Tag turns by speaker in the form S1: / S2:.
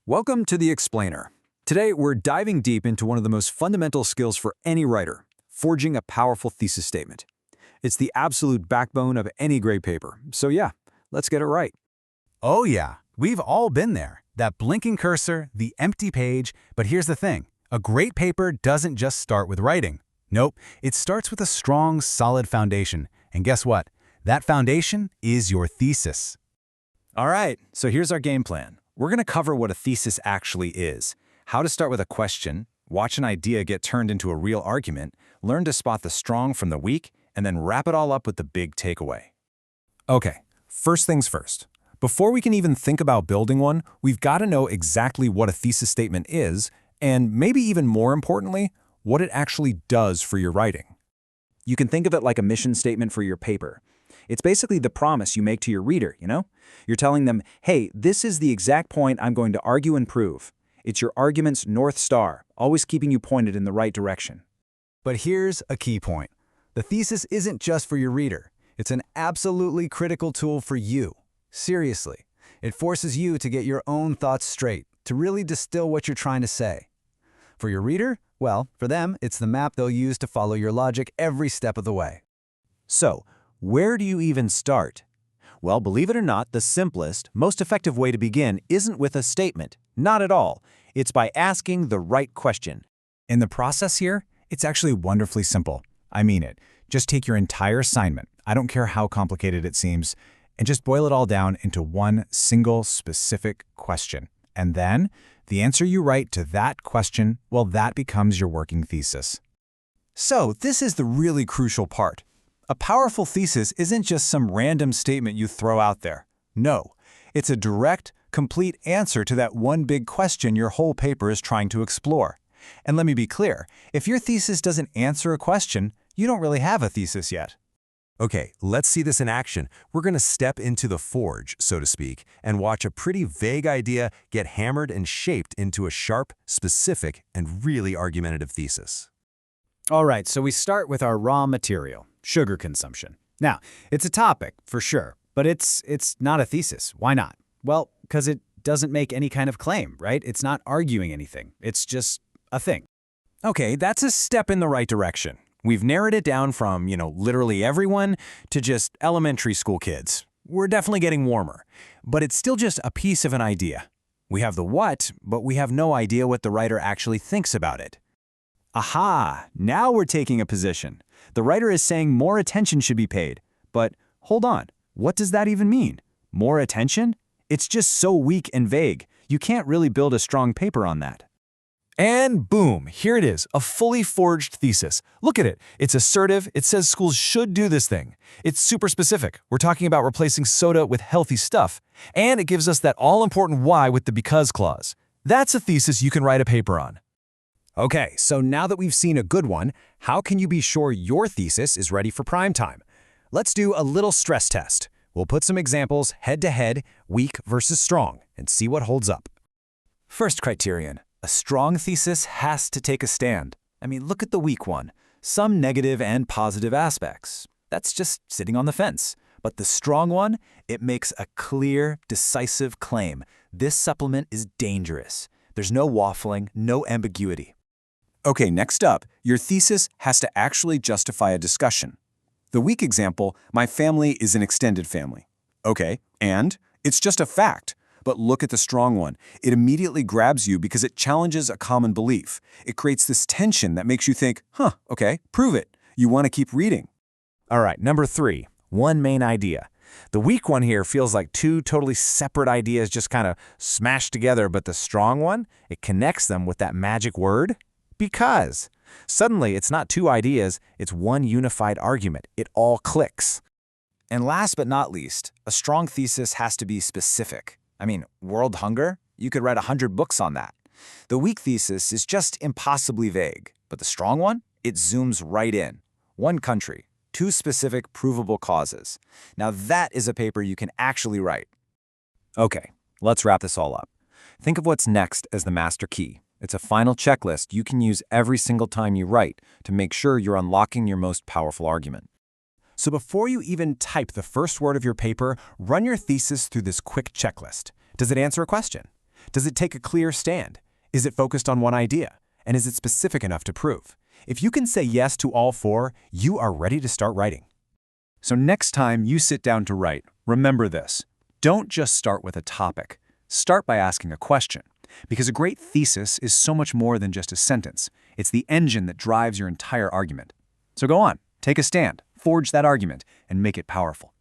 S1: Welcome to The Explainer. Today, we're diving deep into one of the most fundamental skills for any writer, forging a powerful thesis statement. It's the absolute backbone of any great paper. So yeah, let's get it right.
S2: Oh yeah, we've all been there. That blinking cursor, the empty page. But here's the thing. A great paper doesn't just start with writing. Nope, it starts with a strong, solid foundation. And guess what? That foundation is your thesis.
S3: All right, so here's our game plan. We're going to cover what a thesis actually is, how to start with a question, watch an idea get turned into a real argument, learn to spot the strong from the weak, and then wrap it all up with the big takeaway.
S4: Okay, first things first. Before we can even think about building one, we've got to know exactly what a thesis statement is, and maybe even more importantly, what it actually does for your writing.
S3: You can think of it like a mission statement for your paper. It's basically the promise you make to your reader, you know? You're telling them, hey, this is the exact point I'm going to argue and prove. It's your argument's North Star, always keeping you pointed in the right direction.
S2: But here's a key point. The thesis isn't just for your reader. It's an absolutely critical tool for you. Seriously, it forces you to get your own thoughts straight, to really distill what you're trying to say. For your reader, well, for them, it's the map they'll use to follow your logic every step of the way.
S3: So, where do you even start? Well, believe it or not, the simplest, most effective way to begin isn't with a statement. Not at all. It's by asking the right question.
S4: In the process here, it's actually wonderfully simple. I mean it. Just take your entire assignment, I don't care how complicated it seems, and just boil it all down into one single specific question. And then, the answer you write to that question, well, that becomes your working thesis.
S1: So, this is the really crucial part. A powerful thesis isn't just some random statement you throw out there. No, it's a direct, complete answer to that one big question your whole paper is trying to explore. And let me be clear, if your thesis doesn't answer a question, you don't really have a thesis yet.
S5: Okay, let's see this in action. We're going to step into the forge, so to speak, and watch a pretty vague idea get hammered and shaped into a sharp, specific, and really argumentative thesis.
S2: All right, so we start with our raw material, sugar consumption. Now, it's a topic, for sure, but it's not a thesis. Why not? Well, because it doesn't make any kind of claim, right? It's not arguing anything. It's just a thing.
S1: Okay, that's a step in the right direction. We've narrowed it down from, literally everyone to just elementary school kids. We're definitely getting warmer, but it's still just a piece of an idea. We have the what, but we have no idea what the writer actually thinks about it. Aha! Now we're taking a position. The writer is saying more attention should be paid. But hold on, what does that even mean? More attention? It's just so weak and vague. You can't really build a strong paper on that.
S4: And boom, here it is, a fully forged thesis. Look at it. It's assertive. It says schools should do this thing. It's super specific. We're talking about replacing soda with healthy stuff. And it gives us that all-important why with the because clause. That's a thesis you can write a paper on.
S6: Okay, so now that we've seen a good one, how can you be sure your thesis is ready for prime time? Let's do a little stress test. We'll put some examples head-to-head, weak versus strong, and see what holds up.
S3: First criterion, a strong thesis has to take a stand. I mean, look at the weak one. Some negative and positive aspects. That's just sitting on the fence. But the strong one, it makes a clear, decisive claim. This supplement is dangerous. There's no waffling, no ambiguity. Okay, next up, your thesis has to actually justify a discussion. The weak example, my family is an extended family. Okay, and? It's just a fact. But look at the strong one. It immediately grabs you because it challenges a common belief. It creates this tension that makes you think, okay, prove it. You want to keep reading.
S4: All right, number 3, one main idea. The weak one here feels like two totally separate ideas just kind of smashed together, but the strong one, it connects them with that magic word, because. Suddenly, it's not two ideas, it's one unified argument. It all clicks.
S3: And last but not least, a strong thesis has to be specific. I mean, world hunger? You could write 100 books on that. The weak thesis is just impossibly vague, but the strong one, it zooms right in. One country, 2 specific provable causes. Now that is a paper you can actually write. Okay, let's wrap this all up. Think of what's next as the master key. It's a final checklist you can use every single time you write to make sure you're unlocking your most powerful argument.
S6: So before you even type the first word of your paper, run your thesis through this quick checklist. Does it answer a question?
S3: Does it take a clear stand? Is it focused on one idea? And is it specific enough to prove? If you can say yes to all four, you are ready to start writing. So next time you sit down to write, remember this. Don't just start with a topic. Start by asking a question. Because a great thesis is so much more than just a sentence. It's the engine that drives your entire argument. So go on, take a stand, forge that argument, and make it powerful.